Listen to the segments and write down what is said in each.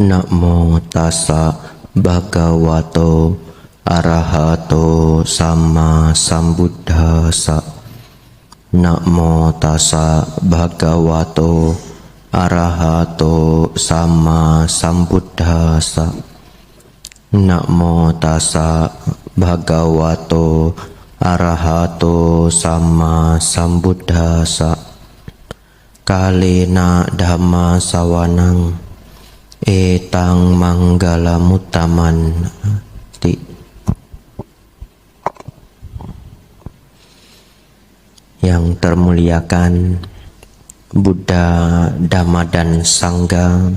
Namo tassa bhagavato arahato sama sambuddhassa. Namo tassa bhagavato arahato sama sambuddhassa. Namo tassa bhagavato arahato sama sambuddhassa. Kalena dhamma sawanang etang manggala mutaman ti. Yang termuliakan Buddha, Dhamma dan Sangha,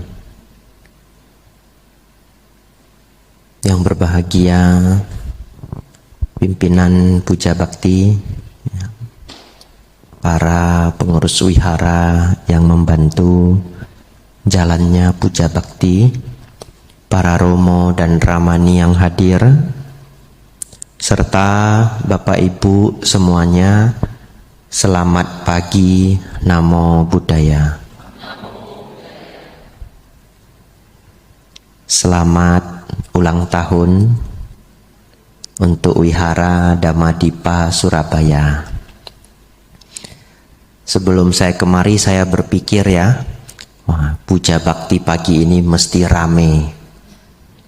yang berbahagia pimpinan Puja Bakti, para pengurus wihara yang membantu jalannya Puja Bakti, para romo dan ramani yang hadir, serta Bapak Ibu semuanya, selamat pagi, Namo Buddhaya. Selamat ulang tahun untuk Wihara Dhammadipa Surabaya. Sebelum saya kemari saya berpikir ya, wah, Puja Bakti pagi ini mesti rame.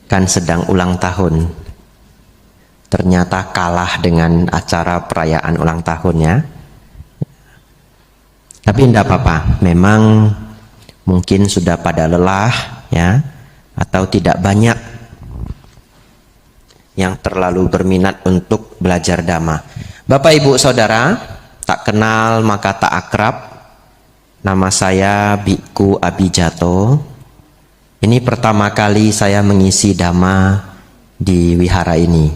Kan sedang ulang tahun. Ternyata kalah dengan acara perayaan ulang tahunnya. Tapi tidak apa-apa, memang mungkin sudah pada lelah ya, atau tidak banyak yang terlalu berminat untuk belajar Dhamma. Bapak Ibu Saudara, tak kenal maka tak akrab. Nama saya Bhikkhu Abhijato. Ini pertama kali saya mengisi Dhamma di wihara ini.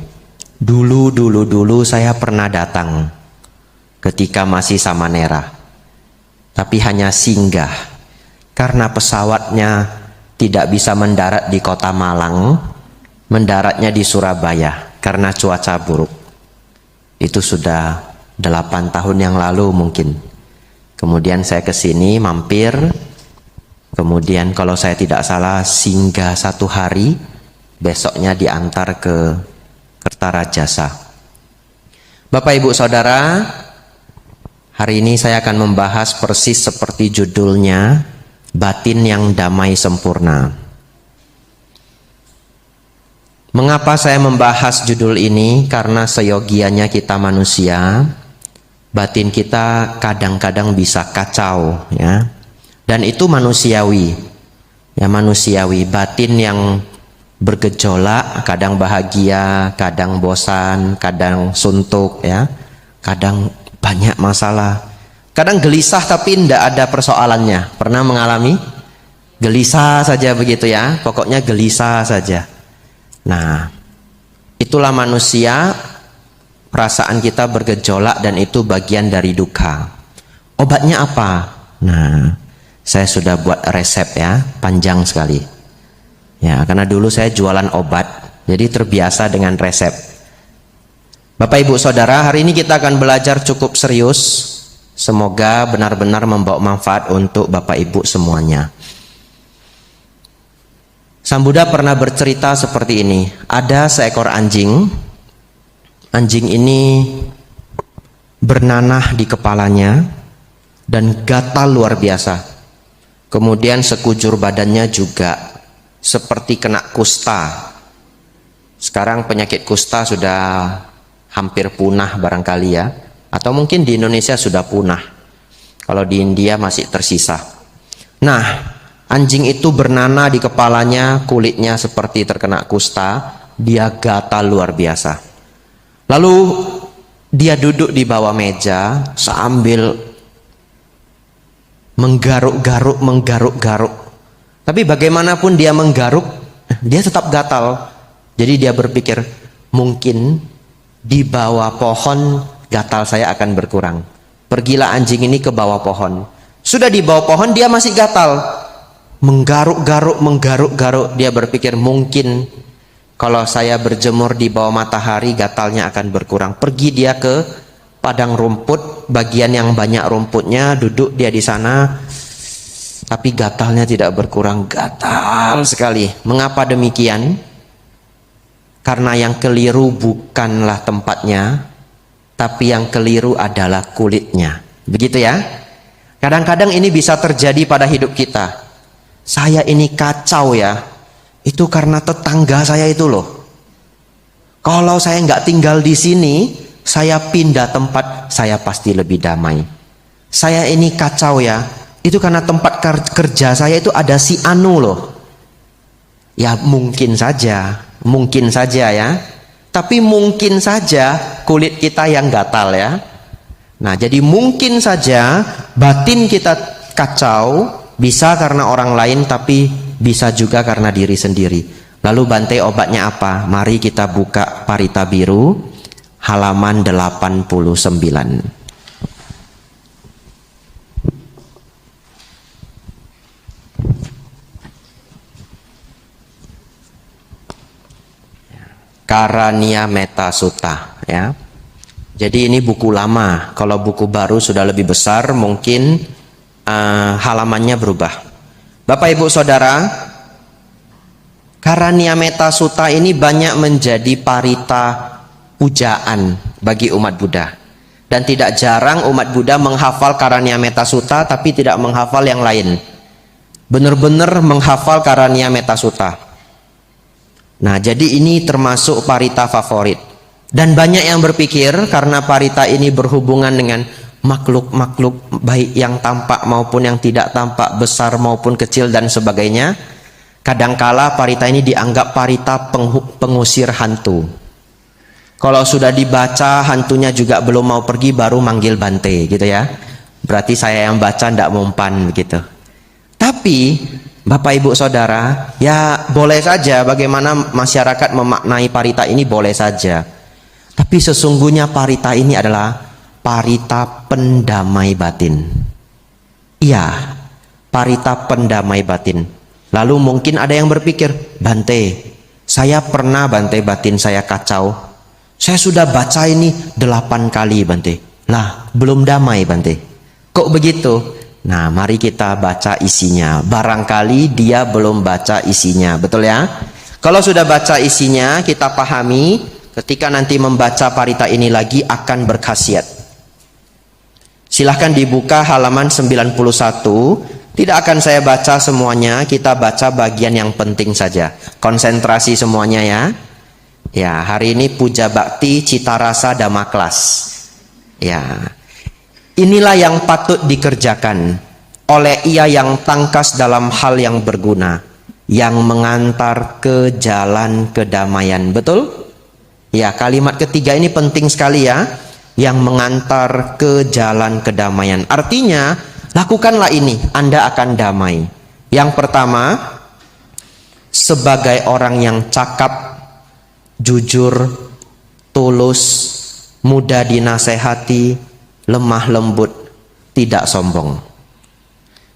Dulu saya pernah datang ketika masih Samanera. Tapi hanya singgah. Karena pesawatnya tidak bisa mendarat di kota Malang, mendaratnya di Surabaya karena cuaca buruk. Itu sudah 8 tahun yang lalu mungkin. Kemudian saya ke sini mampir. Kemudian kalau saya tidak salah singgah 1 hari, besoknya diantar ke Kertarajasa. Bapak Ibu Saudara, hari ini saya akan membahas persis seperti judulnya, batin yang damai sempurna. Mengapa saya membahas judul ini? Karena seyogianya kita manusia, batin kita kadang-kadang bisa kacau ya. Dan itu manusiawi. Ya, manusiawi, batin yang bergejolak, kadang bahagia, kadang bosan, kadang suntuk ya. Kadang banyak masalah. Kadang gelisah tapi tidak ada persoalannya. Pernah mengalami? Gelisah saja begitu ya. Pokoknya gelisah saja. Nah, itulah manusia, perasaan kita bergejolak dan itu bagian dari duka. Obatnya apa? Nah, saya sudah buat resep ya, panjang sekali. Ya, karena dulu saya jualan obat, jadi terbiasa dengan resep. Bapak Ibu Saudara, hari ini kita akan belajar cukup serius. Semoga benar-benar membawa manfaat untuk Bapak Ibu semuanya. Sang Buddha pernah bercerita seperti ini. Ada seekor anjing. Anjing ini bernanah di kepalanya dan gatal luar biasa. Kemudian sekujur badannya juga seperti kena kusta. Sekarang penyakit kusta sudah hampir punah barangkali ya. Atau mungkin di Indonesia sudah punah. Kalau di India masih tersisa. Nah, anjing itu bernanah di kepalanya, kulitnya seperti terkena kusta, dia gatal luar biasa. Lalu dia duduk di bawah meja sambil menggaruk-garuk. Tapi bagaimanapun dia menggaruk, dia tetap gatal. Jadi dia berpikir, mungkin di bawah pohon gatal saya akan berkurang. Pergilah anjing ini ke bawah pohon. Sudah di bawah pohon dia masih gatal. Menggaruk-garuk, dia berpikir mungkin kalau saya berjemur di bawah matahari gatalnya akan berkurang. Pergi dia ke padang rumput, bagian yang banyak rumputnya, duduk dia di sana tapi gatalnya tidak berkurang, gatal sekali. Mengapa demikian? Karena yang keliru bukanlah tempatnya, tapi yang keliru adalah kulitnya. Begitu ya. Kadang-kadang ini bisa terjadi pada hidup kita. Saya ini kacau ya, itu karena tetangga saya itu loh. Kalau saya nggak tinggal di sini, saya pindah tempat, saya pasti lebih damai. Saya ini kacau ya, itu karena tempat kerja saya itu ada si Anu loh. Ya mungkin saja ya. Tapi mungkin saja kulit kita yang gatal ya. Nah, jadi mungkin saja batin kita kacau, bisa karena orang lain tapi bisa juga karena diri sendiri. Lalu Bante obatnya apa? Mari kita buka Parita Biru halaman 89. Karania Metta Sutta ya. Jadi ini buku lama. Kalau buku baru sudah lebih besar, mungkin halamannya berubah. Bapak Ibu Saudara, Karania Metta Sutta ini banyak menjadi parita pujaan bagi umat Buddha. Dan tidak jarang umat Buddha menghafal Karania Metta Sutta tapi tidak menghafal yang lain. Benar-benar menghafal Karania Metta Sutta. Nah, jadi ini termasuk parita favorit. Dan banyak yang berpikir karena parita ini berhubungan dengan makhluk-makhluk baik yang tampak maupun yang tidak tampak, besar maupun kecil dan sebagainya. Kadangkala parita ini dianggap parita pengusir hantu. Kalau sudah dibaca hantunya juga belum mau pergi, baru manggil Bante gitu ya. Berarti saya yang baca tidak mempan begitu. Tapi Bapak Ibu Saudara, ya boleh saja bagaimana masyarakat memaknai parita ini, boleh saja. Tapi sesungguhnya parita ini adalah parita pendamai batin. Iya, parita pendamai batin. Lalu mungkin ada yang berpikir, Bante, saya pernah Bante batin saya kacau. Saya sudah baca ini 8 kali Bante. Lah, belum damai Bante. Kok begitu? Nah, mari kita baca isinya. Barangkali dia belum baca isinya, betul ya? Kalau sudah baca isinya, kita pahami, ketika nanti membaca parita ini lagi akan berkhasiat. Silahkan dibuka halaman 91. Tidak akan saya baca semuanya, kita baca bagian yang penting saja. Konsentrasi semuanya ya. Ya, hari ini Puja Bakti Cita Rasa Damaklas. Ya. Inilah yang patut dikerjakan oleh ia yang tangkas dalam hal yang berguna, yang mengantar ke jalan kedamaian. Betul? Ya, kalimat ketiga ini penting sekali ya. Yang mengantar ke jalan kedamaian. Artinya, lakukanlah ini, Anda akan damai. Yang pertama, sebagai orang yang cakap, jujur, tulus, mudah dinasehati, lemah lembut, tidak sombong.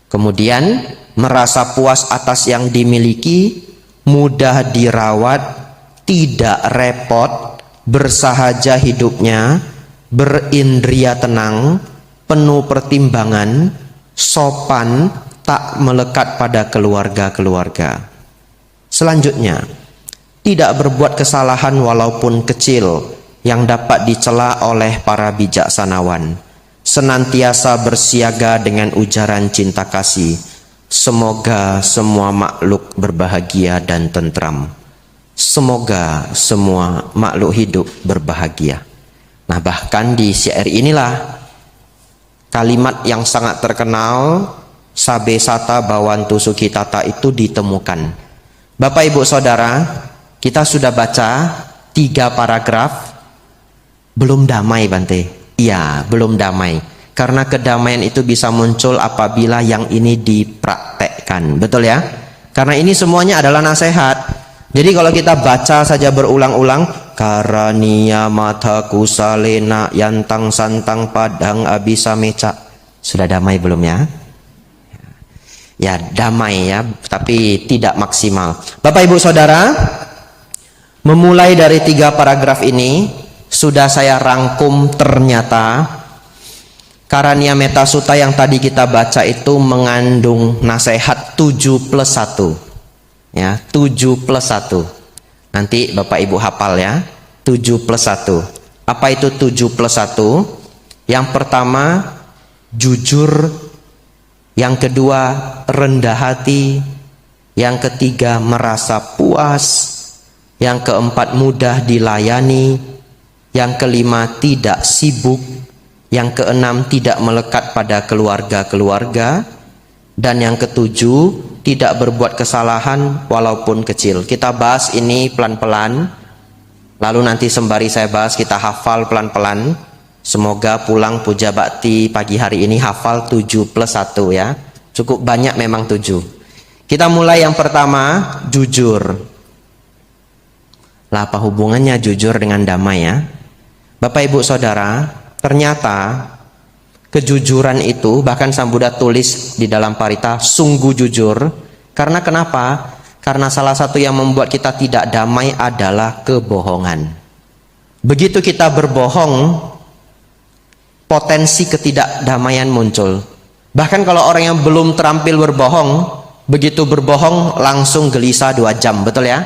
Kemudian merasa puas atas yang dimiliki, mudah dirawat, tidak repot, bersahaja hidupnya, berindria tenang, penuh pertimbangan, sopan, tak melekat pada keluarga-keluarga. Selanjutnya, tidak berbuat kesalahan walaupun kecil yang dapat dicela oleh para bijaksanawan. Senantiasa bersiaga dengan ujaran cinta kasih. Semoga semua makhluk berbahagia dan tentram. Semoga semua makhluk hidup berbahagia. Nah, bahkan di syair inilah kalimat yang sangat terkenal, Sabe Sata Bawantu Sukitata, itu ditemukan. Bapak Ibu Saudara, kita sudah baca 3 paragraf. Belum damai Bante. Iya, belum damai. Karena kedamaian itu bisa muncul apabila yang ini dipraktekkan. Betul ya? Karena ini semuanya adalah nasihat. Jadi kalau kita baca saja berulang-ulang, Karania Mata Kusalena Yantang Santang Padang Abisa Meca. Sudah damai belum ya? Ya, damai ya, tapi tidak maksimal. Bapak Ibu Saudara, memulai dari 3 paragraf ini sudah saya rangkum ternyata Karania Metta Sutta yang tadi kita baca itu mengandung nasihat 7+1. Ya, 7+1. Nanti Bapak Ibu hafal ya, 7+1. Apa itu 7+1? Yang pertama, jujur. Yang kedua, rendah hati. Yang ketiga, merasa puas. Yang keempat, mudah dilayani. Yang kelima, tidak sibuk. Yang keenam, tidak melekat pada keluarga-keluarga. Dan yang ketujuh, tidak berbuat kesalahan walaupun kecil. Kita bahas ini pelan-pelan. Lalu nanti sembari saya bahas, kita hafal pelan-pelan. Semoga pulang puja bakti pagi hari ini hafal 7+1 ya. Cukup banyak memang 7. Kita mulai yang pertama, jujur. Lah apa hubungannya jujur dengan damai ya? Bapak Ibu Saudara, ternyata kejujuran itu bahkan Sang Buddha tulis di dalam Parita sungguh jujur. Karena kenapa? Karena salah satu yang membuat kita tidak damai adalah kebohongan. Begitu kita berbohong, potensi ketidakdamaian muncul. Bahkan kalau orang yang belum terampil berbohong, begitu berbohong langsung gelisah 2 jam, betul ya?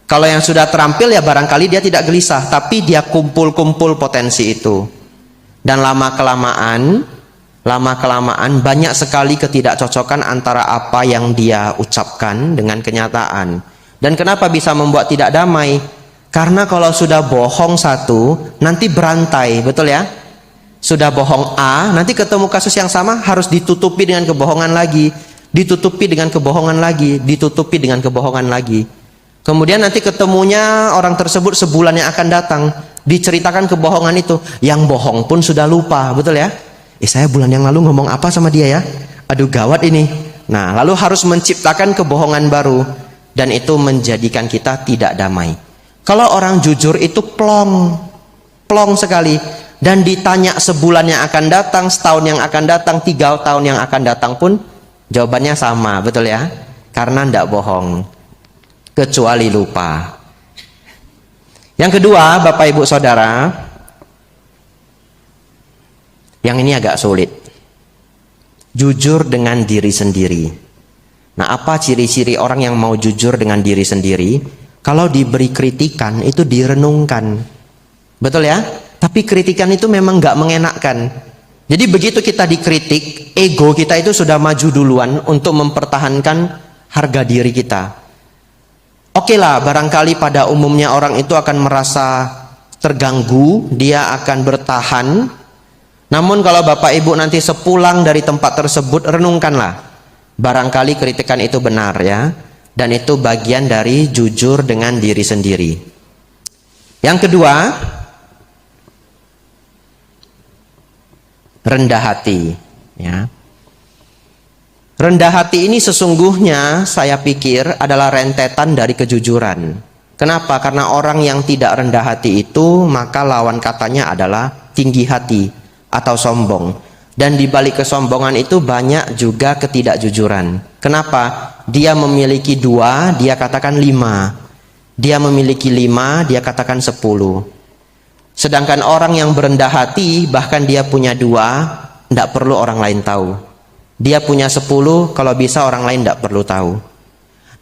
Kalau yang sudah terampil ya barangkali dia tidak gelisah, tapi dia kumpul-kumpul potensi itu. Dan lama-kelamaan banyak sekali ketidakcocokan antara apa yang dia ucapkan dengan kenyataan. Dan kenapa bisa membuat tidak damai? Karena kalau sudah bohong satu, nanti berantai, betul ya? Sudah bohong A, nanti ketemu kasus yang sama harus ditutupi dengan kebohongan lagi, ditutupi dengan kebohongan lagi, ditutupi dengan kebohongan lagi. Kemudian nanti ketemunya orang tersebut sebulan yang akan datang, diceritakan kebohongan itu, yang bohong pun sudah lupa, betul ya? Saya bulan yang lalu ngomong apa sama dia ya? Aduh gawat ini. Nah, lalu harus menciptakan kebohongan baru, dan itu menjadikan kita tidak damai. Kalau orang jujur itu plong sekali, dan ditanya sebulan yang akan datang, setahun yang akan datang, 3 tahun yang akan datang pun jawabannya sama, betul ya? Karena tidak bohong, kecuali lupa. Yang kedua, Bapak Ibu Saudara, yang ini agak sulit. Jujur dengan diri sendiri. Nah, apa ciri-ciri orang yang mau jujur dengan diri sendiri? Kalau diberi kritikan itu direnungkan, betul ya? Tapi kritikan itu memang nggak mengenakkan. Jadi begitu kita dikritik, ego kita itu sudah maju duluan untuk mempertahankan harga diri kita. Oke lah, barangkali pada umumnya orang itu akan merasa terganggu, dia akan bertahan. Namun kalau Bapak Ibu nanti sepulang dari tempat tersebut, renungkanlah. Barangkali kritikan itu benar ya. Dan itu bagian dari jujur dengan diri sendiri. Yang kedua, rendah hati ya. Rendah hati ini sesungguhnya saya pikir adalah rentetan dari kejujuran. Kenapa? Karena orang yang tidak rendah hati itu maka lawan katanya adalah tinggi hati atau sombong. Dan di balik kesombongan itu banyak juga ketidakjujuran. Kenapa? Dia memiliki 2, dia katakan 5. Dia memiliki 5, dia katakan 10. Sedangkan orang yang berendah hati bahkan dia punya 2, tidak perlu orang lain tahu. Dia punya 10, kalau bisa orang lain tidak perlu tahu.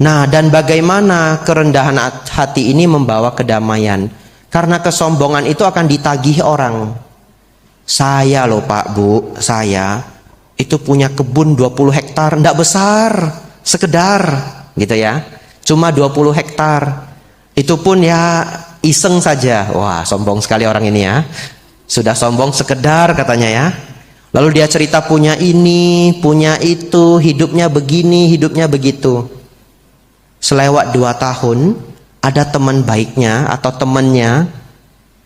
Nah, dan bagaimana kerendahan hati ini membawa kedamaian? Karena kesombongan itu akan ditagih orang. Saya loh Pak Bu, saya itu punya kebun 20 hektar, tidak besar, sekedar gitu ya. Cuma 20 hektar. Itu pun ya iseng saja. Wah, sombong sekali orang ini ya. Sudah sombong sekedar katanya ya. Lalu dia cerita punya ini, punya itu, hidupnya begini, hidupnya begitu. Selewat 2 tahun, ada teman baiknya atau temannya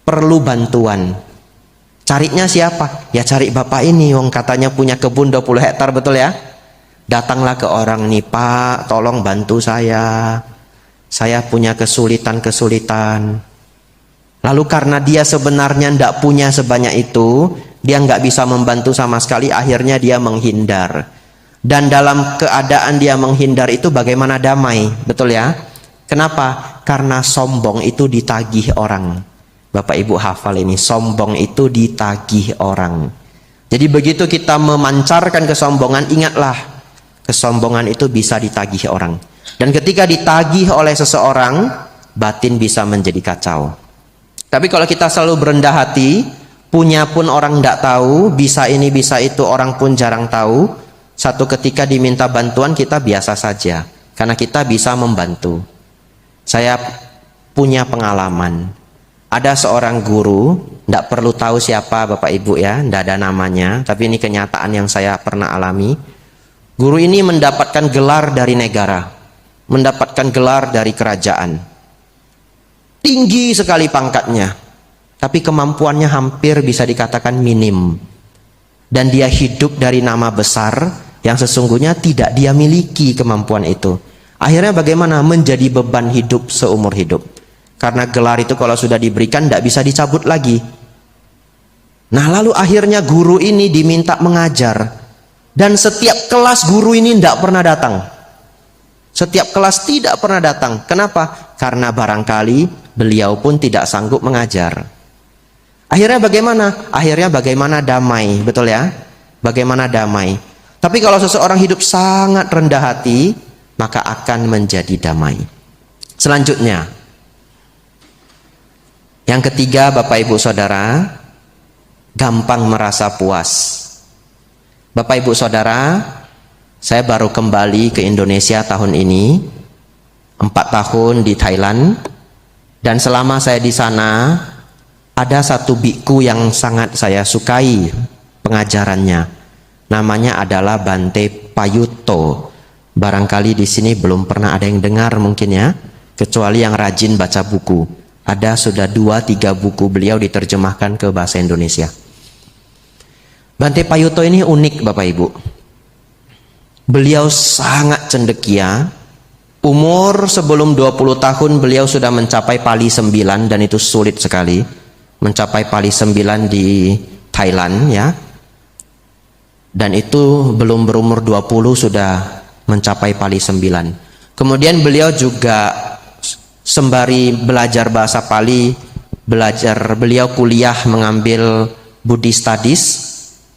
perlu bantuan. Carinya siapa? Ya cari bapak ini, wong katanya punya kebun 20 hektar, betul ya? Datanglah ke orang nih, Pak, tolong bantu saya. Saya punya kesulitan-kesulitan. Lalu karena dia sebenarnya tidak punya sebanyak itu, dia nggak bisa membantu sama sekali, akhirnya dia menghindar. Dan dalam keadaan dia menghindar itu bagaimana damai, betul ya? Kenapa? Karena sombong itu ditagih orang. Bapak Ibu hafal ini, sombong itu ditagih orang. Jadi begitu kita memancarkan kesombongan, ingatlah, kesombongan itu bisa ditagih orang. Dan ketika ditagih oleh seseorang, batin bisa menjadi kacau. Tapi kalau kita selalu berendah hati, punya pun orang tidak tahu, bisa ini bisa itu orang pun jarang tahu, satu ketika diminta bantuan kita biasa saja, karena kita bisa membantu. Saya punya pengalaman. Ada seorang guru, tidak perlu tahu siapa Bapak Ibu ya, tidak ada namanya, tapi ini kenyataan yang saya pernah alami. Guru ini mendapatkan gelar dari negara, mendapatkan gelar dari kerajaan. Tinggi sekali pangkatnya, tapi kemampuannya hampir bisa dikatakan minim. Dan dia hidup dari nama besar yang sesungguhnya tidak dia miliki kemampuan itu. Akhirnya bagaimana? Menjadi beban hidup seumur hidup. Karena gelar itu kalau sudah diberikan tidak bisa dicabut lagi. Nah lalu akhirnya guru ini diminta mengajar. Dan setiap kelas guru ini tidak pernah datang. Setiap kelas tidak pernah datang. Kenapa? Karena barangkali beliau pun tidak sanggup mengajar. Akhirnya bagaimana? Akhirnya bagaimana damai, betul ya? Bagaimana damai. Tapi kalau seseorang hidup sangat rendah hati, maka akan menjadi damai. Selanjutnya, yang ketiga Bapak Ibu Saudara, gampang merasa puas. Bapak Ibu Saudara, saya baru kembali ke Indonesia tahun ini, 4 tahun di Thailand, dan selama saya di sana, ada satu biku yang sangat saya sukai pengajarannya. Namanya adalah Bante Payutto. Barangkali di sini belum pernah ada yang dengar mungkin ya, kecuali yang rajin baca buku. Ada sudah 2-3 buku beliau diterjemahkan ke bahasa Indonesia. Bante Payutto ini unik Bapak Ibu. Beliau sangat cendekia. Umur sebelum 20 tahun beliau sudah mencapai Pali 9, dan itu sulit sekali. Mencapai Pali 9 di Thailand ya. Dan itu belum berumur 20 sudah mencapai Pali 9. Kemudian beliau juga sembari belajar bahasa Pali, beliau kuliah mengambil Buddhist Studies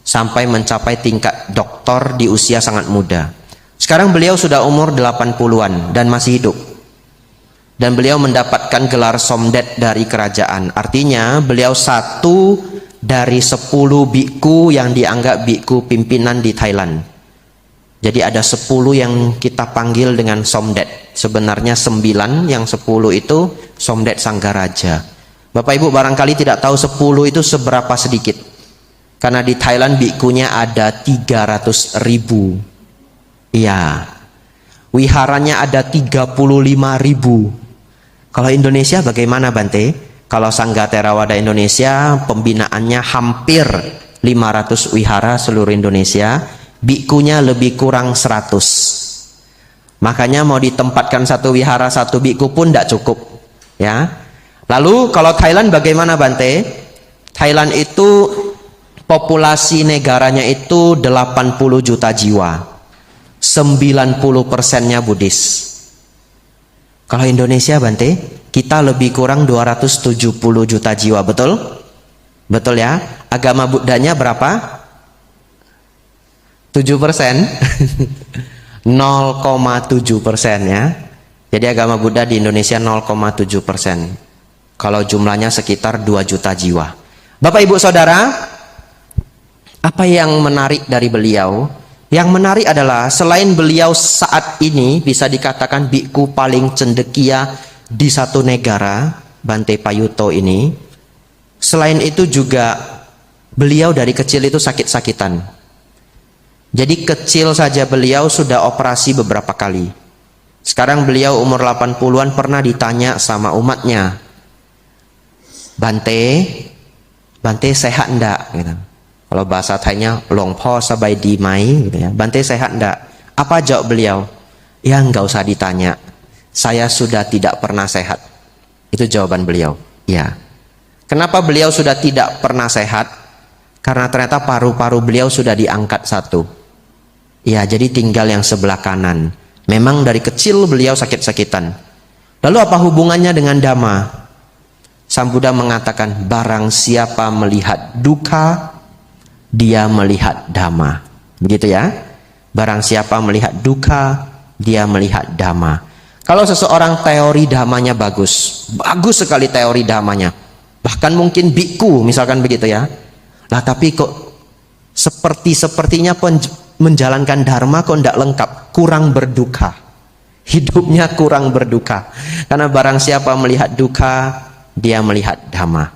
sampai mencapai tingkat doktor di usia sangat muda. Sekarang beliau sudah umur 80-an dan masih hidup. Dan beliau mendapatkan gelar Somdet dari kerajaan. Artinya beliau satu dari 10 biku yang dianggap biku pimpinan di Thailand. Jadi ada 10 yang kita panggil dengan Somdet. Sebenarnya 9, yang 10 itu Somdet Sanggaraja. Bapak Ibu barangkali tidak tahu 10 itu seberapa sedikit. Karena di Thailand bikunya ada 300.000. Iya. Wiharanya ada 35.000. Kalau Indonesia bagaimana Bante? Kalau Sangga Theravada Indonesia pembinaannya hampir 500 wihara seluruh Indonesia. Bikunya lebih kurang 100. Makanya mau ditempatkan satu wihara satu biku pun tidak cukup ya. Lalu kalau Thailand bagaimana Bante? Thailand itu populasi negaranya itu 80 juta jiwa, 90%-nya Buddhis. Kalau Indonesia Bante, kita lebih kurang 270 juta jiwa, betul? Betul ya. Agama Buddhanya berapa? 7%. 0,7% ya. Jadi agama Buddha di Indonesia 0,7%. Kalau jumlahnya sekitar 2 juta jiwa. Bapak Ibu Saudara, apa yang menarik dari beliau? Yang menarik adalah selain beliau saat ini bisa dikatakan biku paling cendekia di satu negara, Bante Payutto ini. Selain itu juga beliau dari kecil itu sakit-sakitan. Jadi kecil saja beliau sudah operasi beberapa kali. Sekarang beliau umur 80-an pernah ditanya sama umatnya, Bante sehat enggak? Gitu. Kalau bahasa Thainya Longpo sabai di mai, gitu ya. Bante sehat enggak? Apa jawab beliau? Ya enggak usah ditanya, saya sudah tidak pernah sehat. Itu jawaban beliau. Ya. Kenapa beliau sudah tidak pernah sehat? Karena ternyata paru-paru beliau sudah diangkat satu. Ya, jadi tinggal yang sebelah kanan. Memang dari kecil beliau sakit-sakitan. Lalu apa hubungannya dengan Dhamma? Sang Buddha mengatakan, barang siapa melihat duka, dia melihat dhamma. Begitu ya. Barang siapa melihat duka, dia melihat dhamma. Kalau seseorang teori dhammanya bagus, bagus sekali teori dhammanya, bahkan mungkin biku misalkan begitu ya, lah tapi kok sepertinya menjalankan dharma kok tidak lengkap, kurang berduka, hidupnya kurang berduka. Karena barang siapa melihat duka, dia melihat dhamma.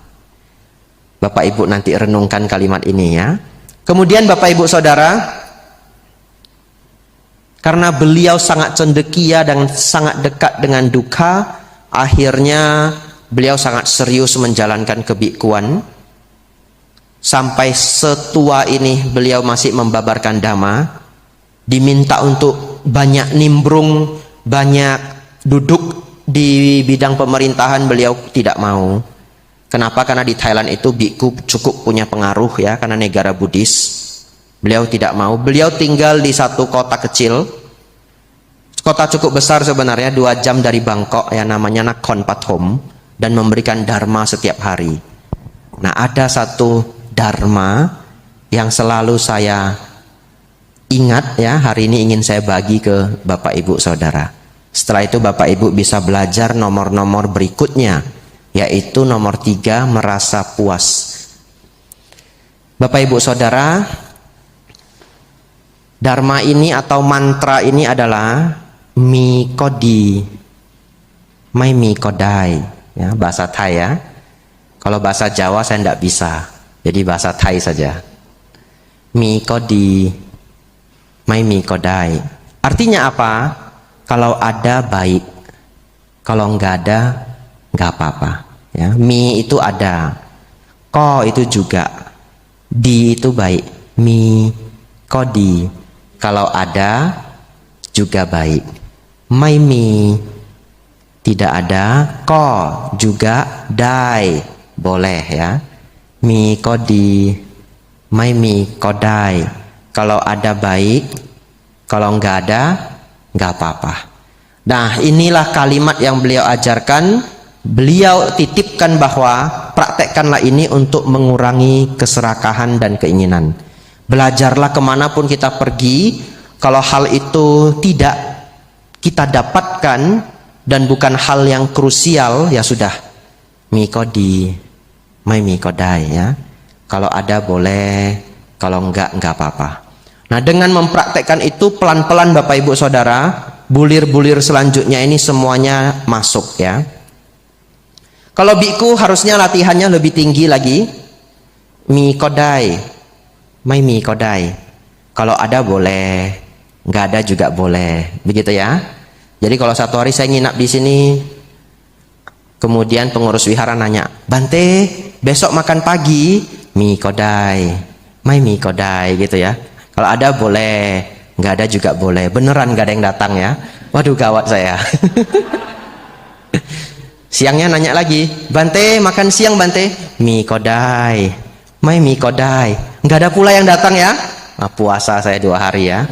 Bapak Ibu nanti renungkan kalimat ini ya. Kemudian Bapak Ibu Saudara, karena beliau sangat cendekia dan sangat dekat dengan duka, akhirnya beliau sangat serius menjalankan kebikuan. Sampai setua ini beliau masih membabarkan dhamma. Diminta untuk banyak nimbrung, banyak duduk di bidang pemerintahan, beliau tidak mau. Kenapa? Karena di Thailand itu biku cukup punya pengaruh ya, karena negara Buddhis. Beliau tidak mau. Beliau tinggal di satu kota kecil, kota cukup besar sebenarnya, 2 jam dari Bangkok ya, namanya Nakhon Pathom, dan memberikan dharma setiap hari. Nah, ada satu dharma yang selalu saya ingat ya, hari ini ingin saya bagi ke Bapak Ibu Saudara. Setelah itu Bapak Ibu bisa belajar nomor-nomor berikutnya, yaitu nomor 3, merasa puas. Bapak Ibu Saudara, dharma ini atau mantra ini adalah mi kodi, mai mi kodai ya, bahasa Thai ya. Kalau bahasa Jawa saya tidak bisa, jadi bahasa Thai saja. Mi kodi, mai mi kodai. Artinya apa? Kalau ada baik, kalau enggak ada enggak apa-apa ya. Mi itu ada, ko itu juga, di itu baik, mi kodi. Kalau ada juga baik. Mai mi tidak ada, ko juga dai boleh ya. Mi kodi, mai mi kodai. Kalau ada baik, kalau enggak ada enggak apa-apa. Nah, inilah kalimat yang beliau ajarkan. Beliau titipkan bahwa praktekkanlah ini untuk mengurangi keserakahan dan keinginan. Belajarlah kemanapun kita pergi, kalau hal itu tidak kita dapatkan dan bukan hal yang krusial, ya sudah, mikodi, mai mikodai ya. Kalau ada boleh, kalau enggak apa-apa. Nah, dengan mempraktekkan itu pelan-pelan Bapak Ibu Saudara, bulir-bulir selanjutnya ini semuanya masuk ya. Kalau biku harusnya latihannya lebih tinggi lagi, mikodai. Mai mi kodai. Kalau ada boleh, nggak ada juga boleh, begitu ya. Jadi kalau satu hari saya nginap di sini, kemudian pengurus wihara nanya, Bante, besok makan pagi, mi kodai, mai mi kodai, gitu ya. Kalau ada boleh, nggak ada juga boleh. Beneran nggak ada yang datang ya. Waduh, gawat saya. Siangnya nanya lagi, Bante, makan siang Bante, mi kodai, mai mi kodai. Nggak ada pula yang datang ya. Nah, puasa saya 2 hari ya.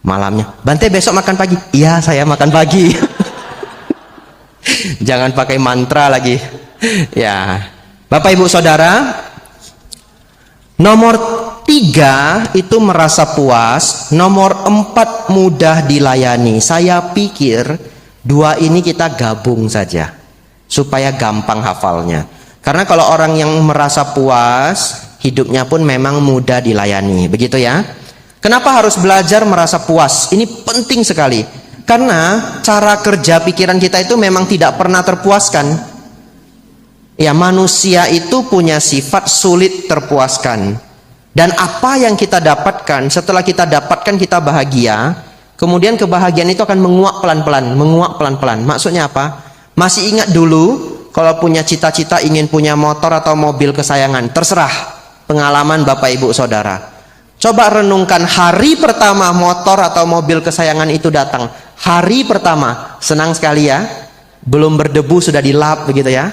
Malamnya, Bante besok makan pagi. Iya, saya makan pagi. Jangan pakai mantra lagi. Ya, Bapak Ibu Saudara, nomor 3 itu merasa puas. Nomor 4 mudah dilayani. Saya pikir 2 ini kita gabung saja supaya gampang hafalnya. Karena kalau orang yang merasa puas, hidupnya pun memang mudah dilayani, begitu ya. Kenapa harus belajar merasa puas? Ini penting sekali. Karena cara kerja pikiran kita itu memang tidak pernah terpuaskan. Ya, manusia itu punya sifat sulit terpuaskan. Dan apa yang kita dapatkan, setelah kita dapatkan kita bahagia, kemudian kebahagiaan itu akan menguap pelan-pelan, menguap pelan-pelan. Maksudnya apa? Masih ingat dulu kalau punya cita-cita ingin punya motor atau mobil kesayangan, terserah pengalaman Bapak Ibu Saudara. Coba renungkan hari pertama motor atau mobil kesayangan itu datang. Hari pertama, senang sekali ya. Belum berdebu sudah dilap begitu ya.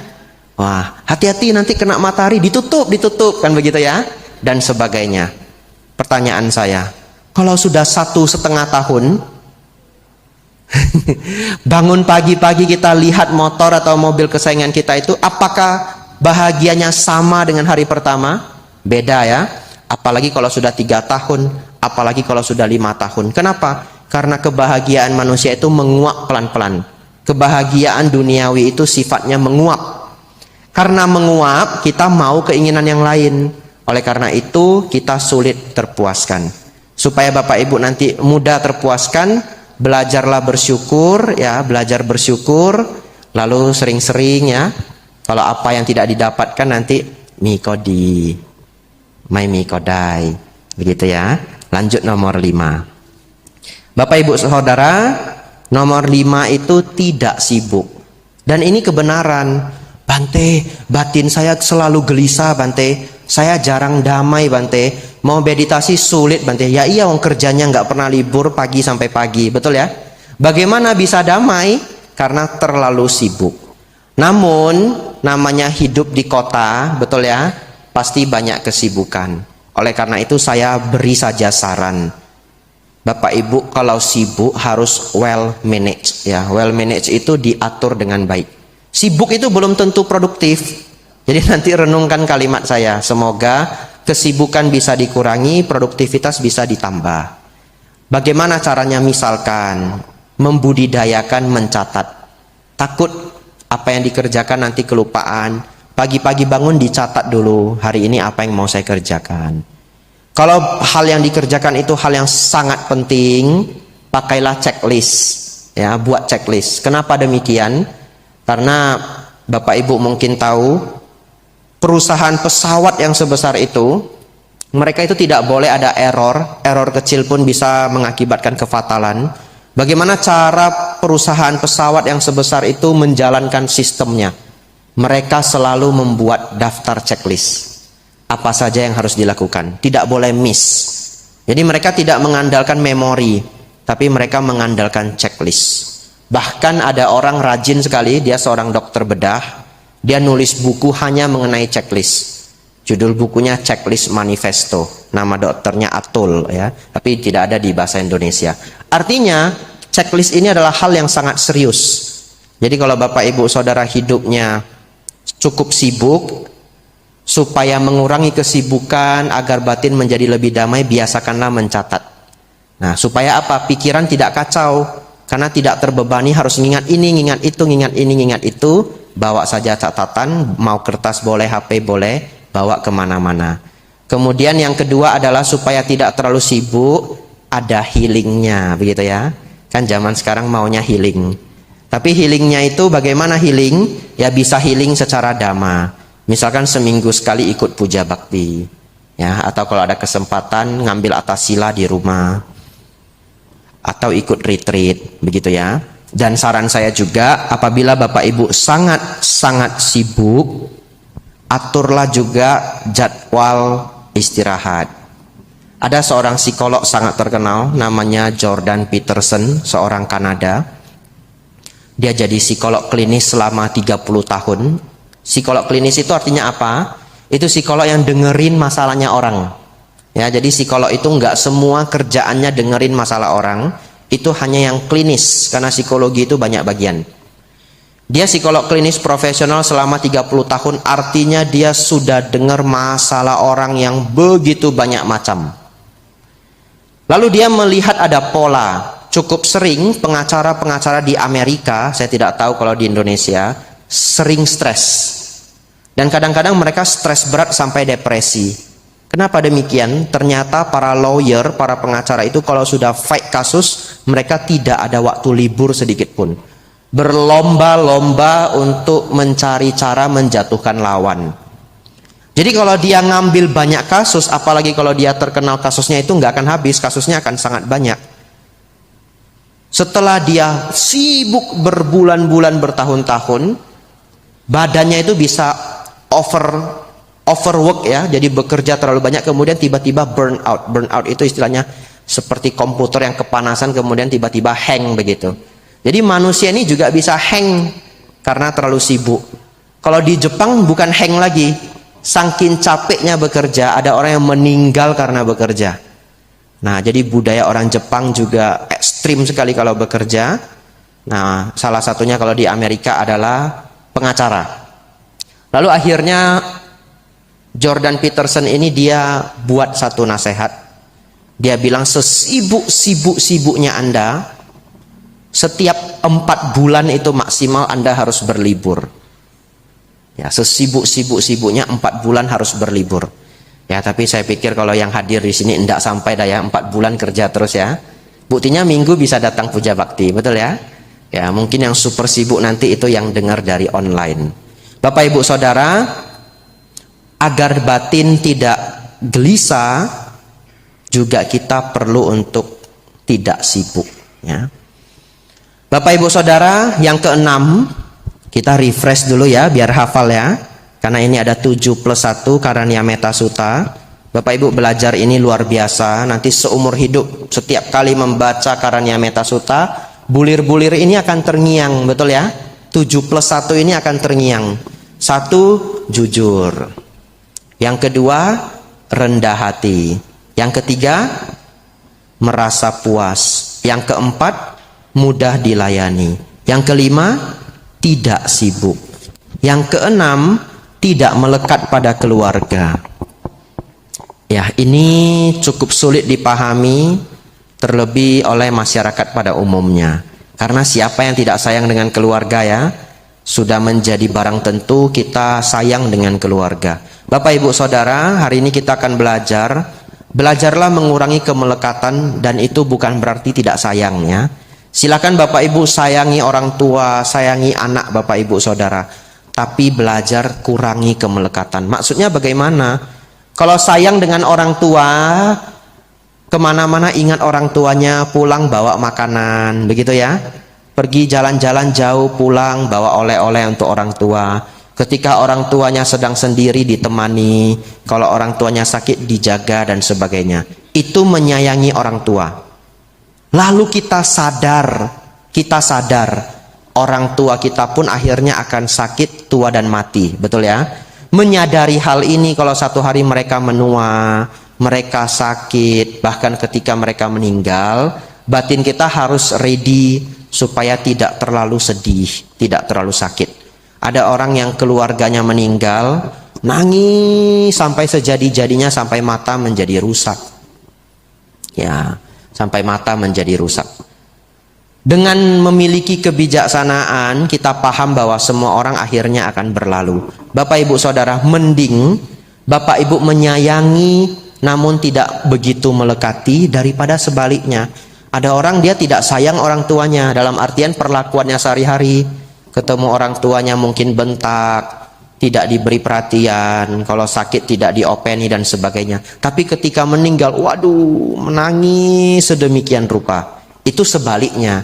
Wah, hati-hati nanti kena matahari, ditutup kan begitu ya. Dan sebagainya. Pertanyaan saya, kalau sudah 1,5 tahun, bangun pagi-pagi kita lihat motor atau mobil kesayangan kita itu, apakah bahagianya sama dengan hari pertama? Beda ya. Apalagi kalau sudah 3 tahun, apalagi kalau sudah 5 tahun. Kenapa? Karena kebahagiaan manusia itu menguap pelan-pelan. Kebahagiaan duniawi itu sifatnya menguap. Karena menguap, kita mau keinginan yang lain. Oleh karena itu, kita sulit terpuaskan. Supaya Bapak Ibu nanti mudah terpuaskan, belajarlah bersyukur ya, belajar bersyukur, lalu sering-sering ya. Kalau apa yang tidak didapatkan nanti mikodi, mai mikodai, begitu ya. Lanjut nomor 5. Bapak Ibu Saudara, nomor 5 itu tidak sibuk. Dan ini kebenaran. Bante, batin saya selalu gelisah Bante. Saya jarang damai Bante. Mau meditasi sulit Bante. Ya iya, wong kerjanya nggak pernah libur pagi sampai pagi, betul ya? Bagaimana bisa damai? Karena terlalu sibuk. Namun namanya hidup di kota, betul ya? Pasti banyak kesibukan. Oleh karena itu saya beri saja saran. Bapak Ibu kalau sibuk harus well managed ya. Well managed itu diatur dengan baik. Sibuk itu belum tentu produktif. Jadi nanti renungkan kalimat saya. Semoga kesibukan bisa dikurangi, produktivitas bisa ditambah. Bagaimana caranya? Misalkan membudidayakan mencatat. Takut apa yang dikerjakan nanti kelupaan. Pagi-pagi bangun dicatat dulu. Hari ini apa yang mau saya kerjakan. Kalau hal yang dikerjakan itu hal yang sangat penting, pakailah checklist. Ya, buat checklist. Kenapa demikian? Karena Bapak Ibu mungkin tahu, perusahaan pesawat yang sebesar itu, mereka itu tidak boleh ada error. Error kecil pun bisa mengakibatkan kefatalan. Bagaimana cara perusahaan pesawat yang sebesar itu menjalankan sistemnya? Mereka selalu membuat daftar checklist. Apa saja yang harus dilakukan, tidak boleh miss. Jadi mereka tidak mengandalkan memori, tapi mereka mengandalkan checklist. Bahkan ada orang rajin sekali, dia seorang dokter bedah, dia nulis buku hanya mengenai checklist. Judul bukunya Checklist Manifesto, nama dokternya Atul ya, tapi tidak ada di bahasa Indonesia. Artinya checklist ini adalah hal yang sangat serius. Jadi kalau Bapak Ibu Saudara hidupnya cukup sibuk, supaya mengurangi kesibukan agar batin menjadi lebih damai, biasakanlah mencatat. Nah, supaya apa? Pikiran tidak kacau. Karena tidak terbebani harus ngingat ini, ngingat itu, ngingat ini, ngingat itu. Bawa saja catatan, mau kertas boleh, HP boleh, bawa kemana-mana. Kemudian yang kedua adalah supaya tidak terlalu sibuk, ada healingnya, begitu ya. Kan zaman sekarang maunya healing. Tapi healingnya itu bagaimana healing? Ya bisa healing secara dhamma. Misalkan seminggu sekali ikut puja bakti, ya, atau kalau ada kesempatan ngambil atas sila di rumah, atau ikut retreat, begitu ya. Dan saran saya juga, apabila Bapak Ibu sangat sibuk, aturlah juga jadwal istirahat. Ada seorang psikolog sangat terkenal, namanya Jordan Peterson, seorang Kanada. Dia jadi psikolog klinis selama 30 tahun. Psikolog klinis itu artinya apa? Itu psikolog yang dengerin masalahnya orang. Ya, jadi psikolog itu nggak semua kerjaannya dengerin masalah orang, itu hanya yang klinis, karena psikologi itu banyak bagian. Dia psikolog klinis profesional selama 30 tahun, artinya dia sudah dengar masalah orang yang begitu banyak macam. Lalu dia melihat ada pola. Cukup sering pengacara-pengacara di Amerika, saya tidak tahu kalau di Indonesia, sering stres. Dan kadang-kadang mereka stres berat sampai depresi. Kenapa demikian? Ternyata para lawyer, para pengacara itu kalau sudah fight kasus, mereka tidak ada waktu libur sedikit pun. Berlomba-lomba untuk mencari cara menjatuhkan lawan. Jadi kalau dia ngambil banyak kasus, apalagi kalau dia terkenal kasusnya itu nggak akan habis, kasusnya akan sangat banyak. Setelah dia sibuk berbulan-bulan, bertahun-tahun, badannya itu bisa overwork ya, jadi bekerja terlalu banyak, kemudian tiba-tiba burn out. Burn out itu istilahnya seperti komputer yang kepanasan kemudian tiba-tiba hang begitu. Jadi manusia ini juga bisa hang karena terlalu sibuk. Kalau di Jepang bukan hang lagi, saking capeknya bekerja, ada orang yang meninggal karena bekerja. Nah, jadi budaya orang Jepang juga ekstrim sekali kalau bekerja. Nah, salah satunya kalau di Amerika adalah pengacara. Lalu akhirnya Jordan Peterson ini dia buat satu nasihat. Dia bilang sesibuk-sibuknya Anda, setiap 4 bulan itu maksimal Anda harus berlibur. Ya, sesibuk-sibuknya 4 bulan harus berlibur. Ya, tapi saya pikir kalau yang hadir di sini enggak sampai dah ya 4 bulan kerja terus ya. Buktinya minggu bisa datang puja bakti, betul ya? Ya, mungkin yang super sibuk nanti itu yang dengar dari online. Bapak Ibu Saudara, agar batin tidak gelisah, juga kita perlu untuk tidak sibuk. Ya. Bapak Ibu Saudara, yang keenam, kita refresh dulu ya, biar hafal ya. Karena ini ada 7+1 Karania Metta Sutta. Bapak Ibu belajar ini luar biasa. Nanti seumur hidup, setiap kali membaca Karania Metta Sutta, bulir-bulir ini akan terngiang, betul ya? 7+1 ini akan terngiang. 1, jujur. Yang kedua, rendah hati. Yang ketiga, merasa puas. Yang keempat, mudah dilayani. Yang kelima, tidak sibuk. Yang keenam, tidak melekat pada keluarga. Ya, ini cukup sulit dipahami, terlebih oleh masyarakat pada umumnya. Karena siapa yang tidak sayang dengan keluarga ya, sudah menjadi barang tentu kita sayang dengan keluarga. Bapak Ibu Saudara, hari ini kita akan belajarlah mengurangi kemelekatan, dan itu bukan berarti tidak sayangnya. Silakan Bapak Ibu sayangi orang tua, sayangi anak Bapak Ibu Saudara, tapi belajar kurangi kemelekatan. Maksudnya bagaimana? Kalau sayang dengan orang tua, kemana-mana ingat orang tuanya, pulang bawa makanan, begitu ya. Pergi jalan-jalan jauh, pulang bawa oleh-oleh untuk orang tua. Ketika orang tuanya sedang sendiri ditemani, kalau orang tuanya sakit dijaga dan sebagainya. Itu menyayangi orang tua. Lalu kita sadar orang tua kita pun akhirnya akan sakit, tua dan mati, betul ya. Menyadari hal ini, kalau satu hari mereka menua, mereka sakit, bahkan ketika mereka meninggal, batin kita harus ready supaya tidak terlalu sedih, tidak terlalu sakit. Ada orang yang keluarganya meninggal, nangis sampai sejadi-jadinya, sampai mata menjadi rusak. Ya, sampai mata menjadi rusak. Dengan memiliki kebijaksanaan, kita paham bahwa semua orang akhirnya akan berlalu. Bapak Ibu Saudara, mending Bapak Ibu menyayangi namun tidak begitu melekati daripada sebaliknya. Ada orang dia tidak sayang orang tuanya, dalam artian perlakuannya sehari-hari. Ketemu orang tuanya mungkin bentak, tidak diberi perhatian, kalau sakit tidak diopeni dan sebagainya. Tapi ketika meninggal, waduh, menangis sedemikian rupa. Itu sebaliknya.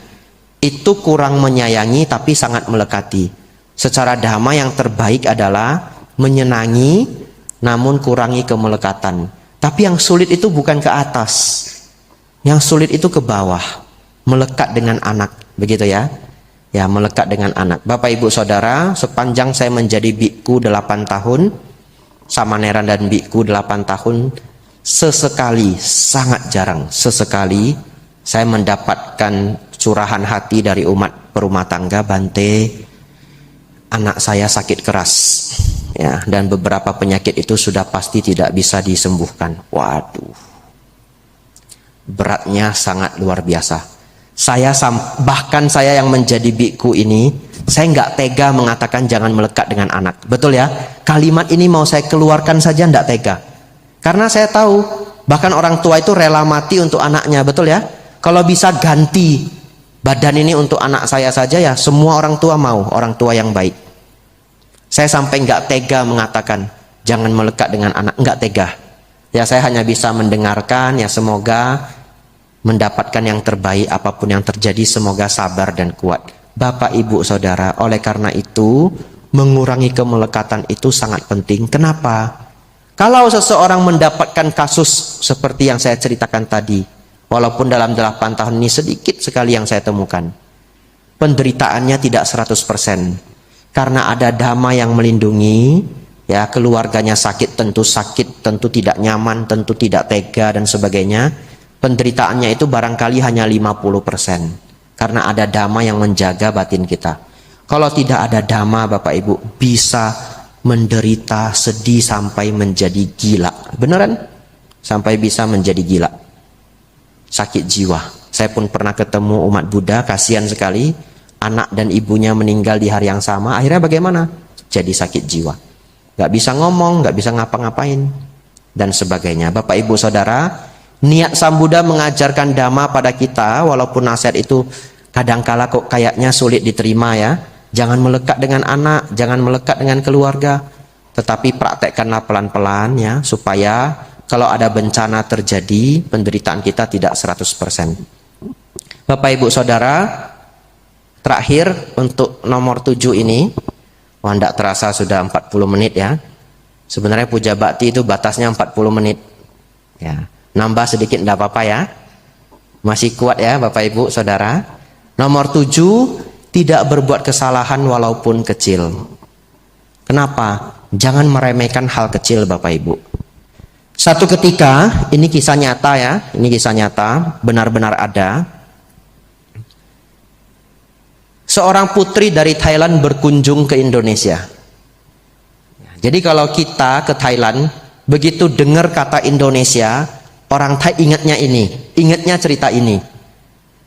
Itu kurang menyayangi tapi sangat melekati. Secara dhamma yang terbaik adalah menyenangi namun kurangi kemelekatan. Tapi yang sulit itu bukan ke atas. Yang sulit itu ke bawah. Melekat dengan anak, begitu ya. Ya, melekat dengan anak. Bapak Ibu Saudara, sepanjang saya menjadi biku 8 tahun, Samaneran dan biku 8 tahun, sesekali, sangat jarang, sesekali saya mendapatkan curahan hati dari umat perumah tangga, Bante, anak saya sakit keras, ya, dan beberapa penyakit itu sudah pasti tidak bisa disembuhkan. Waduh, beratnya sangat luar biasa. Bahkan saya yang menjadi biku ini, saya nggak tega mengatakan jangan melekat dengan anak. Betul ya? Kalimat ini mau saya keluarkan saja nggak tega. Karena saya tahu, bahkan orang tua itu rela mati untuk anaknya, betul ya? Kalau bisa ganti badan ini untuk anak saya saja, ya semua orang tua mau, orang tua yang baik. Saya sampai nggak tega mengatakan jangan melekat dengan anak, nggak tega. Ya saya hanya bisa mendengarkan, ya semoga mendapatkan yang terbaik apapun yang terjadi, semoga sabar dan kuat. Bapak Ibu Saudara, oleh karena itu mengurangi kemelekatan itu sangat penting. Kenapa? Kalau seseorang mendapatkan kasus seperti yang saya ceritakan tadi, walaupun dalam 8 tahun ini sedikit sekali yang saya temukan, penderitaannya tidak 100%. Karena ada dhamma yang melindungi, ya keluarganya sakit, tentu tidak nyaman, tentu tidak tega dan sebagainya. Penderitaannya itu barangkali hanya 50%. Karena ada dhamma yang menjaga batin kita. Kalau tidak ada dhamma, Bapak Ibu, bisa menderita, sedih sampai menjadi gila. Beneran? Sampai bisa menjadi gila. Sakit jiwa. Saya pun pernah ketemu umat Buddha, kasihan sekali. Anak dan ibunya meninggal di hari yang sama. Akhirnya bagaimana? Jadi sakit jiwa. Gak bisa ngomong, gak bisa ngapa-ngapain. Dan sebagainya. Bapak Ibu Saudara, niat Sang Buddha mengajarkan Dhamma pada kita, walaupun nasihat itu kadangkala kok kayaknya sulit diterima ya. Jangan melekat dengan anak, jangan melekat dengan keluarga. Tetapi praktekkanlah pelan-pelan ya, supaya kalau ada bencana terjadi, penderitaan kita tidak 100%. Bapak Ibu Saudara, terakhir untuk nomor 7 ini, wah tidak terasa sudah 40 menit ya. Sebenarnya puja bakti itu batasnya 40 menit. Ya, nambah sedikit tidak apa-apa ya. Masih kuat ya Bapak Ibu Saudara. Nomor 7, tidak berbuat kesalahan walaupun kecil. Kenapa? Jangan meremehkan hal kecil Bapak Ibu. Satu ketika, ini kisah nyata ya, ini kisah nyata, benar-benar ada. Seorang putri dari Thailand berkunjung ke Indonesia. Jadi kalau kita ke Thailand, begitu dengar kata Indonesia, orang Thai ingatnya ini, ingatnya cerita ini.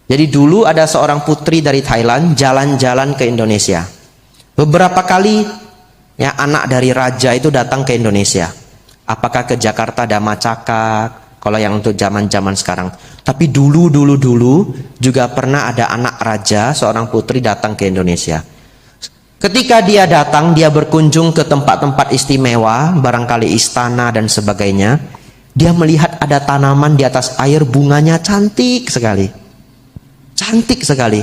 Jadi dulu ada seorang putri dari Thailand jalan-jalan ke Indonesia. Beberapa kali ya anak dari raja itu datang ke Indonesia. Apakah ke Jakarta Dhammacakka, kalau yang untuk zaman-zaman sekarang. Tapi dulu juga pernah ada anak raja, seorang putri datang ke Indonesia. Ketika dia datang, dia berkunjung ke tempat-tempat istimewa, barangkali istana dan sebagainya. Dia melihat ada tanaman di atas air, bunganya cantik sekali. Cantik sekali.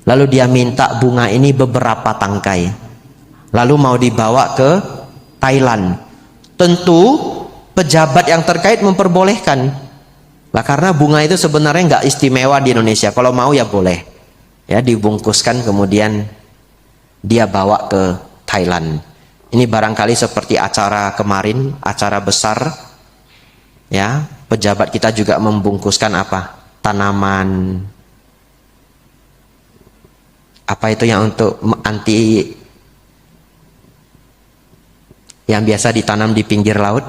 Lalu dia minta bunga ini beberapa tangkai. Lalu mau dibawa ke Thailand. Tentu pejabat yang terkait memperbolehkan. Lah karena bunga itu sebenarnya nggak istimewa di Indonesia. Kalau mau ya boleh. Ya dibungkuskan kemudian dia bawa ke Thailand. Ini barangkali seperti acara kemarin, acara besar. Ya, pejabat kita juga membungkuskan apa? Tanaman. Apa itu yang untuk anti, yang biasa ditanam di pinggir laut?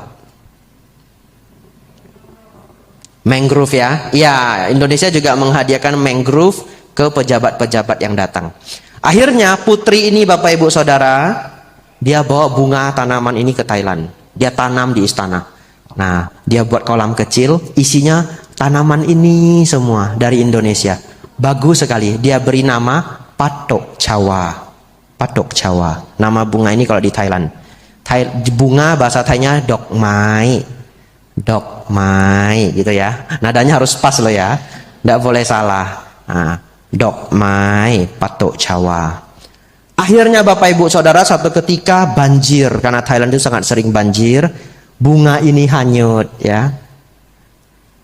Mangrove ya. Ya, Indonesia juga menghadiahkan mangrove ke pejabat-pejabat yang datang. Akhirnya putri ini Bapak Ibu Saudara, dia bawa bunga tanaman ini ke Thailand. Dia tanam di istana. Nah, dia buat kolam kecil, isinya tanaman ini semua dari Indonesia. Bagus sekali. Dia beri nama Patok Cawa. Patok Cawa. Nama bunga ini kalau di Thailand. Bunga bahasa Thainya dok mai. Dok mai gitu ya. Nadanya harus pas loh ya. Tidak boleh salah. Nah, dok mai Patok Cawa. Akhirnya Bapak Ibu Saudara, satu ketika banjir. Karena Thailand itu sangat sering banjir. Bunga ini hanyut ya.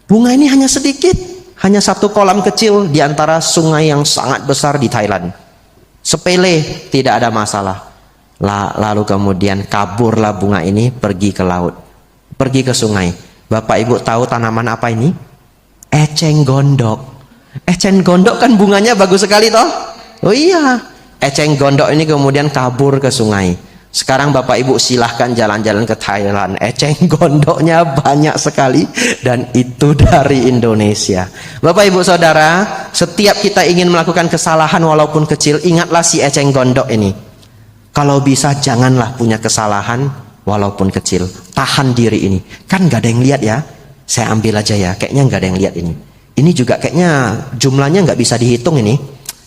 Bunga ini hanya sedikit. Hanya satu kolam kecil di antara sungai yang sangat besar di Thailand. Sepele, tidak ada masalah. Lalu kemudian kaburlah bunga ini pergi ke laut. Pergi ke sungai. Bapak Ibu tahu tanaman apa ini? Eceng gondok. Eceng gondok kan bunganya bagus sekali toh? Oh iya. Eceng gondok ini kemudian kabur ke sungai. Sekarang Bapak Ibu silahkan jalan-jalan ke Thailand. Eceng gondoknya banyak sekali. Dan itu dari Indonesia. Bapak Ibu Saudara, setiap kita ingin melakukan kesalahan walaupun kecil, ingatlah si eceng gondok ini. Kalau bisa janganlah punya kesalahan walaupun kecil. Tahan diri ini. Kan gak ada yang lihat ya. Saya ambil aja ya. Kayaknya gak ada yang lihat ini. Ini juga kayaknya jumlahnya gak bisa dihitung ini.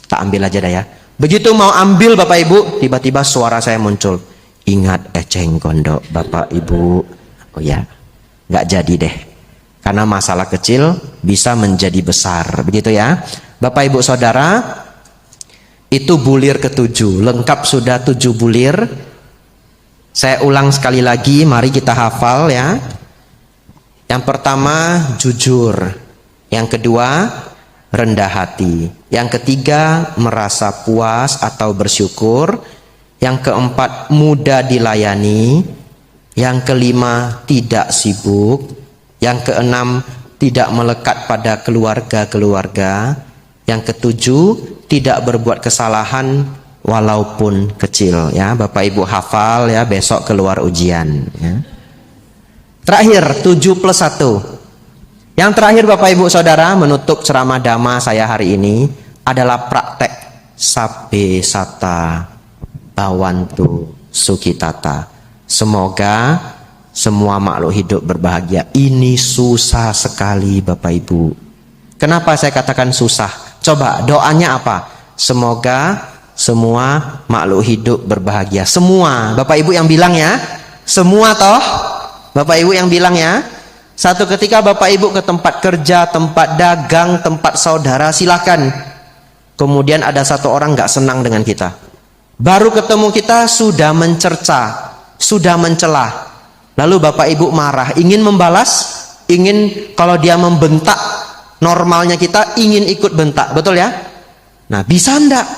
Tak ambil aja dah ya. Begitu mau ambil Bapak Ibu, tiba-tiba suara saya muncul. Ingat eceng gondok Bapak Ibu. Oh ya, nggak jadi deh. Karena masalah kecil bisa menjadi besar. Begitu ya. Bapak Ibu Saudara, itu bulir ke-7. Lengkap sudah 7 bulir. Saya ulang sekali lagi, mari kita hafal ya. Yang pertama, jujur. Yang kedua, rendah hati. Yang ketiga, merasa puas atau bersyukur. Yang keempat, mudah dilayani. Yang kelima, tidak sibuk. Yang keenam, tidak melekat pada keluarga-keluarga. Yang ketujuh, tidak berbuat kesalahan walaupun kecil ya. Bapak Ibu hafal ya, besok keluar ujian ya. Terakhir 7+1. Yang terakhir Bapak Ibu Saudara, menutup ceramah Dhamma saya hari ini adalah praktek Sabbe Sata Bhavantu Sukhitata. Semoga semua makhluk hidup berbahagia. Ini susah sekali Bapak Ibu. Kenapa saya katakan susah? Coba doanya apa? Semoga semua makhluk hidup berbahagia. Semua, Bapak Ibu yang bilang ya. Semua toh? Bapak Ibu yang bilang ya. Satu ketika Bapak Ibu ke tempat kerja, tempat dagang, tempat saudara, silakan. Kemudian ada satu orang nggak senang dengan kita. Baru ketemu kita sudah mencerca, sudah mencela. Lalu Bapak Ibu marah, ingin membalas, ingin kalau dia membentak, normalnya kita ingin ikut bentak, betul ya? Nah, bisa enggak?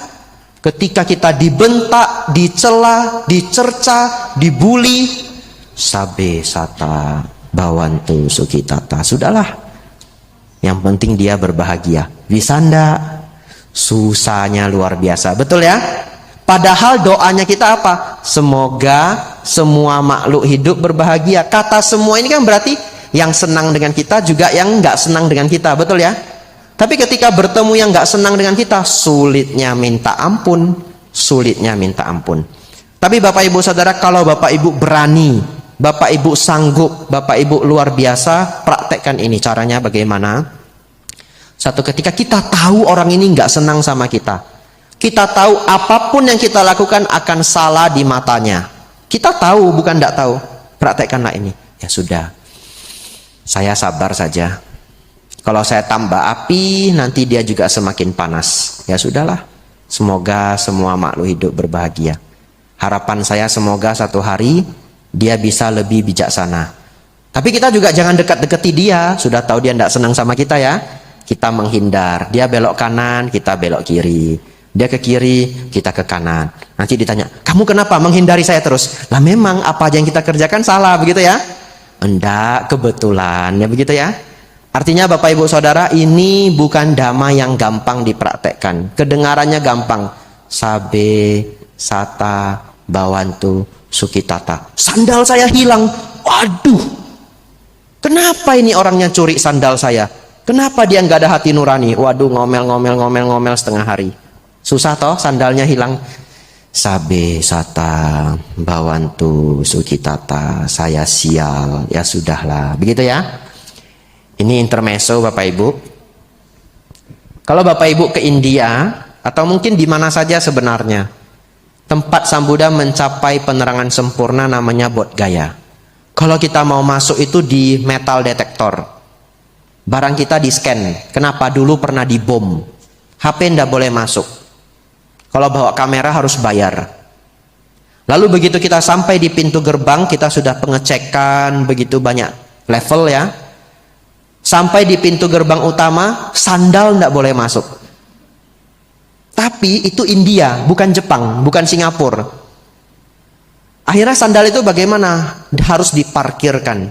Ketika kita dibentak, dicela, dicerca, dibully, Sabbe Sata Bhavantu Sukhitata. Sudahlah. Yang penting dia berbahagia. Bisa enggak? Susahnya luar biasa, betul ya? Padahal doanya kita apa? Semoga semua makhluk hidup berbahagia. Kata semua ini kan berarti yang senang dengan kita juga yang nggak senang dengan kita, betul ya? Tapi ketika bertemu yang nggak senang dengan kita, sulitnya minta ampun, sulitnya minta ampun. Tapi Bapak Ibu Saudara, kalau Bapak Ibu berani, Bapak Ibu sanggup, Bapak Ibu luar biasa, praktekkan ini. Caranya bagaimana? Satu ketika kita tahu orang ini nggak senang sama kita. Kita tahu apapun yang kita lakukan akan salah di matanya. Kita tahu, bukan tidak tahu. Praktekkanlah ini. Ya sudah, saya sabar saja. Kalau saya tambah api, nanti dia juga semakin panas. Ya sudahlah. Semoga semua makhluk hidup berbahagia. Harapan saya semoga satu hari dia bisa lebih bijaksana. Tapi kita juga jangan dekat-dekati dia. Sudah tahu dia tidak senang sama kita ya. Kita menghindar. Dia belok kanan, kita belok kiri. Dia ke kiri, kita ke kanan. Nanti ditanya, kamu kenapa menghindari saya terus? Lah memang apa aja yang kita kerjakan salah, begitu ya? Enggak, kebetulan, ya begitu ya? Artinya Bapak Ibu Saudara, ini bukan Dhamma yang gampang dipraktekkan. Kedengarannya gampang. Sabbe Sata Bhavantu Sukhitata. Sandal saya hilang. Waduh, kenapa ini orangnya curi sandal saya? Kenapa dia nggak ada hati nurani? Waduh, ngomel setengah hari. Susah toh, sandalnya hilang. Sabbe Sata Bhavantu Sukhitata. Saya sial. Ya sudahlah. Begitu ya. Ini intermezzo Bapak Ibu. Kalau Bapak Ibu ke India, atau mungkin di mana saja sebenarnya, tempat Sang Buddha mencapai penerangan sempurna namanya Bodh Gaya. Kalau kita mau masuk itu di metal detektor. Barang kita di scan. Kenapa? Dulu pernah dibom. HP ndak boleh masuk. Kalau bawa kamera harus bayar. Lalu begitu kita sampai di pintu gerbang, kita sudah pengecekan begitu banyak level ya. Sampai di pintu gerbang utama, sandal ndak boleh masuk. Tapi itu India, bukan Jepang, bukan Singapura. Akhirnya sandal itu bagaimana? Harus diparkirkan.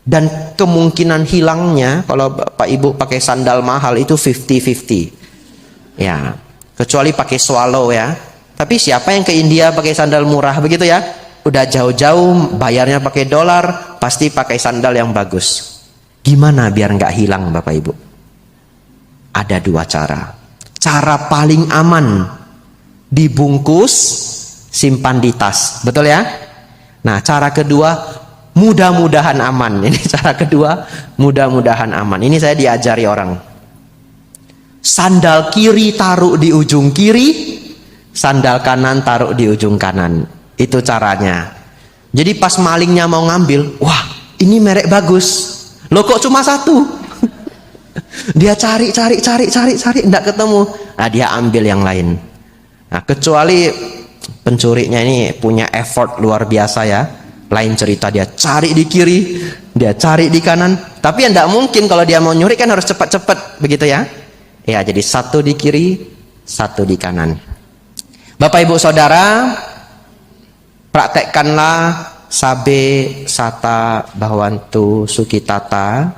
Dan kemungkinan hilangnya, kalau Bapak Ibu pakai sandal mahal itu 50-50. Ya. Kecuali pakai swallow ya. Tapi siapa yang ke India pakai sandal murah begitu ya? Udah jauh-jauh bayarnya pakai dolar, pasti pakai sandal yang bagus. Gimana biar nggak hilang Bapak Ibu? Ada dua cara. Cara paling aman, dibungkus, simpan di tas. Betul ya? Nah, cara kedua, mudah-mudahan aman. Ini cara kedua, mudah-mudahan aman. Ini saya diajari orang. Sandal kiri taruh di ujung kiri, sandal kanan taruh di ujung kanan. Itu caranya. Jadi pas malingnya mau ngambil, wah ini merek bagus. Loh kok cuma satu? Dia cari, enggak ketemu. Nah dia ambil yang lain. Nah kecuali pencurinya ini punya effort luar biasa ya. Lain cerita, dia cari di kiri, dia cari di kanan. Tapi enggak mungkin kalau dia mau nyuri kan harus cepat-cepat, begitu ya. Ya, jadi satu di kiri, satu di kanan. Bapak Ibu Saudara, praktekkanlah Sabbe Sata Bhavantu Sukhitata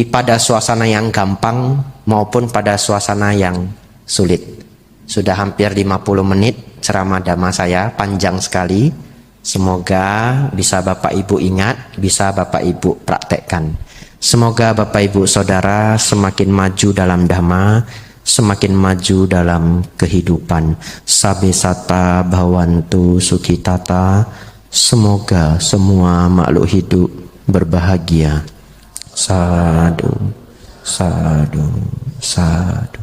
pada suasana yang gampang maupun pada suasana yang sulit. Sudah hampir 50 menit ceramah dhamma saya, panjang sekali. Semoga bisa Bapak Ibu ingat, bisa Bapak Ibu praktekkan. Semoga Bapak Ibu Saudara semakin maju dalam dhamma, semakin maju dalam kehidupan. Sabe sata bhavantu sukhitata. Semoga semua makhluk hidup berbahagia. Sadu, sadu, sadu.